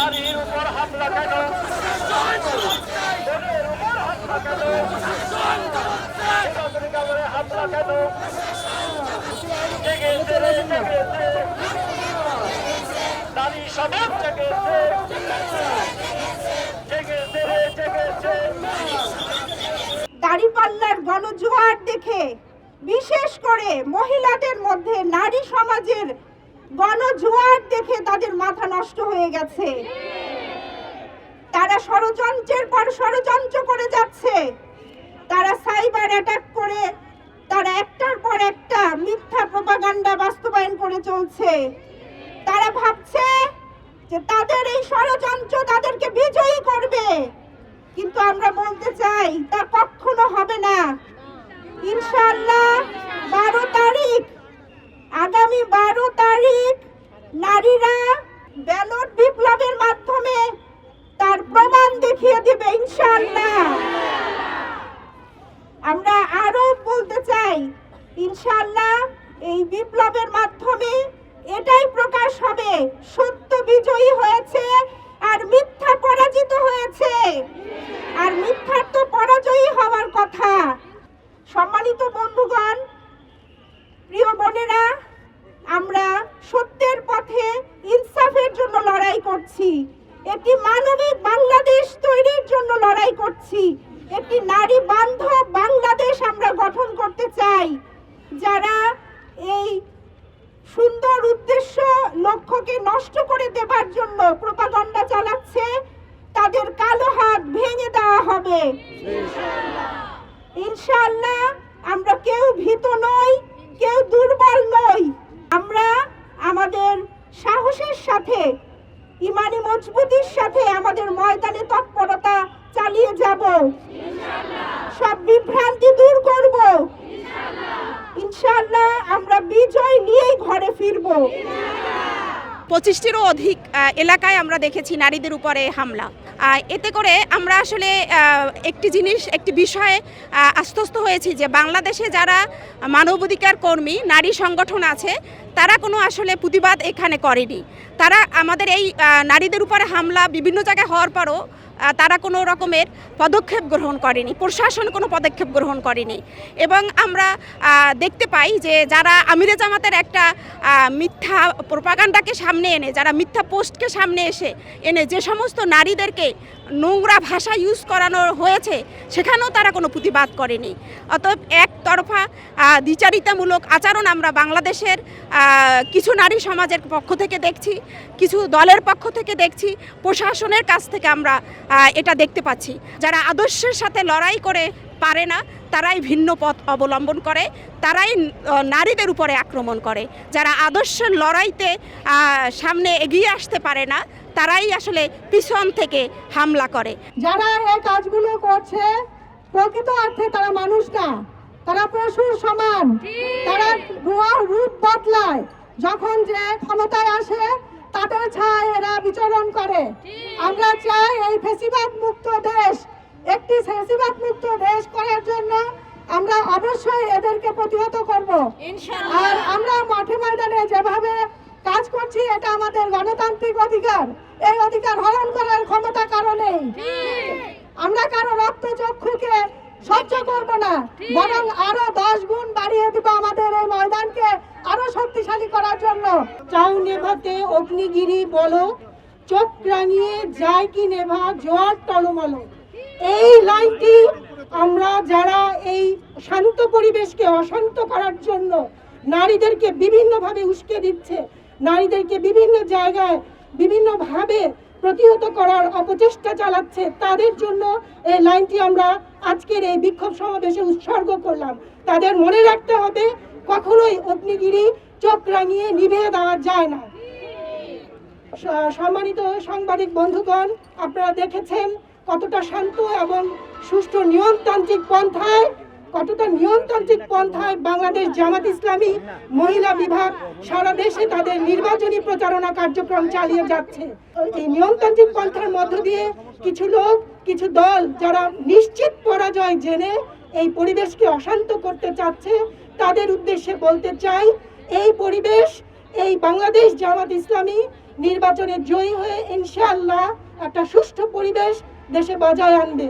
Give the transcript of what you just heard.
নারীর উপর হামলা কেন? বোনের উপর হামলা কেন? হামলা কেন? জেগেছে রে জেগেছে, নারী সমাজ জেগেছে, জেগেছে রে জেগেছে। দাঁড়িপাল্লার গণজোয়ার দেখে, বিশেষ করে মহিলাদের মধ্যে নারী সমাজের গণজোয়ার দেখে তাদের মাথা নষ্ট হয়ে গেছে। তারা ষড়যন্ত্রের পর ষড়যন্ত্র করে যাচ্ছে, তারা সাইবার অ্যাটাক করে, তারা একটার পর একটা মিথ্যা প্রপাগান্ডা বাস্তবায়ন করে চলছে। তারা ভাবছে যে তাদের এই ষড়যন্ত্র তাদেরকে বিজয়ী করবে, কিন্তু আমরা বলতে চাই তা কখনো হবে না। ইনশাআল্লাহ 12 তারিখ, আগামী 12 তারিখ নারীরা ব্যালট বিপ্লবের মাধ্যমে তার প্রমাণ দেখিয়ে দেবে ইনশাআল্লাহ। আমরা আরো বলতে চাই, ইনশাআল্লাহ এই বিপ্লবের মাধ্যমে এটাই প্রকাশ হবে সত্য বিজয়ী হয়েছে আর মিথ্যা পরাজিত হয়েছে। আর মিথ্যার তো পরাজয়ী হওয়ার কথা। সম্মানিত বন্ধুগণ, প্রিয় বোনেরা, আমরা সত্যের পথে ইনসাফের জন্য লড়াই করছি, একটি মানবিক বাংলাদেশ তৈরির জন্য লড়াই করছি, একটি নারী বান্ধব বাংলাদেশ আমরা গঠন করতে চাই। যারা এই সুন্দর উদ্দেশ্য লক্ষ্যকে নষ্ট করে দেবার জন্য প্রপাগান্ডা চালাচ্ছে, তাদের কালো হাত ভেঙে দেওয়া হবে ইনশাআল্লাহ। আমরা কেউ ভীত নই, কেউ দুর্বল নই। আমরা আমাদের সাহসের সাথে, ইমানি মজবুতির সাথে আমাদের ময়দানে তৎপরতা চালিয়ে যাব, সব বিভ্রান্তি দূর করব ইনশাআল্লাহ। আমরা বিজয় নিয়েই ঘরে ফিরবো। 25টিরও অধিক এলাকায় আমরা দেখেছি নারীদের উপরে হামলা। এতে করে আমরা আসলে একটি বিষয়ে আশ্বস্ত হয়েছি যে বাংলাদেশে যারা মানবাধিকার কর্মী নারী সংগঠন আছে, তারা কোনো আসলে প্রতিবাদ এখানে করেনি। তারা আমাদের এই নারীদের উপরে হামলা বিভিন্ন জায়গায় হওয়ার পরও তারা কোনো রকমের পদক্ষেপ গ্রহণ করেনি, প্রশাসন কোনো পদক্ষেপ গ্রহণ করেনি। এবং আমরা দেখতে পাই যে যারা আমিরে জামাতের একটা মিথ্যা প্রপাগান্ডাকে সামনে এনে, যারা মিথ্যা পোস্টকে সামনে এনে যে সমস্ত নারীদেরকে নোংরা ভাষা ইউজ করানো হয়েছে, সেখানেও তারা কোনো প্রতিবাদ করেনি। অতএব একতরফা দ্বিচারিতামূলক আচরণ আমরা বাংলাদেশের কিছু নারী সমাজের পক্ষ থেকে দেখছি, কিছু দলের পক্ষ থেকে দেখছি, প্রশাসনের কাছ থেকে আমরা এটা দেখতে পাচ্ছি। যারা আদর্শের সাথে লড়াই করে পারে না, তারাই ভিন্ন পথ অবলম্বন করে, তারাই নারীদের উপরে আক্রমণ করে। যারা আদর্শের লড়াইতে সামনে এগিয়ে আসতে পারে না, তারাই আসলে পিছন থেকে হামলা করে। যারা এই কাজগুলো করছে প্রকৃত অর্থে তারা মানুষ না, তারা পশুর সমান। তারা রূপ বদলায়, যখন যে ক্ষমতায় আসে তাদের ছায় এরা বিচরণ করে। আমরা চাই এই ফ্যাসিবাদ মুক্ত দেশ, একটি ফ্যাসিবাদ মুক্ত দেশ করার জন্য আমরা অবশ্যই এদেরকে প্রতিহত করব। আর আমরা মাঠে ময়দানে যেভাবে কাজ করছি, এটা আমাদের গণতান্ত্রিক অধিকার। এই অধিকার হরণ করার ক্ষমতা কারো নেই। আমরা কারো রক্তচক্ষুকে সহ্য করব না, বরং আরো 10 গুণ বাড়িয়ে দিব আমাদের এই ময়দানকে আরো শক্তিশালী করার জন্য। চাউ নেভাতে অগ্নিগিরি বলো, চোখ রাঙিয়ে যায় কি নেভা জোয়ার টলমল। এই লাইনটি আমরা যারা এই শান্ত পরিবেশকে অশান্ত করার জন্য নারীদেরকে বিভিন্নভাবে উস্কে দিচ্ছে, নারীদেরকে বিভিন্ন জায়গায় বিভিন্নভাবে প্রতিহত করার অপচেষ্টা চালাচ্ছে, তাদের জন্য এই লাইনটি আমরা আজকের এই বিক্ষোভ সমাবেশে উৎসর্গ করলাম। তাদের মনে রাখতে হবে, কখনোই অগ্নিগিরি চোখ রাঙিয়ে নিভিয়ে দেওয়া যায় না। সম্মানিত সাংবাদিক বন্ধুগণ, আপনারা দেখেছেন কতটা শান্ত এবং সুষ্ঠু নিয়মতান্ত্রিক পন্থায় বাংলাদেশ জামাত ইসলামী মহিলা বিভাগ সারা দেশে তাদের নির্বাচনী প্রচারণা কার্যক্রম চালিয়ে যাচ্ছে। এই নিয়মতান্ত্রিক পন্থার মধ্য দিয়ে কিছু লোক, কিছু দল যারা নিশ্চিত পরাজয় জেনে এই পরিবেশকে অশান্ত করতে চাচ্ছে, তাদের উদ্দেশ্যে বলতে চাই, এই পরিবেশ, এই বাংলাদেশ জামাত ইসলামী নির্বাচনে জয়ী হয়ে ইনশাআল্লাহ একটা সুষ্ঠু পরিবেশ দেশে বজায় আনবে।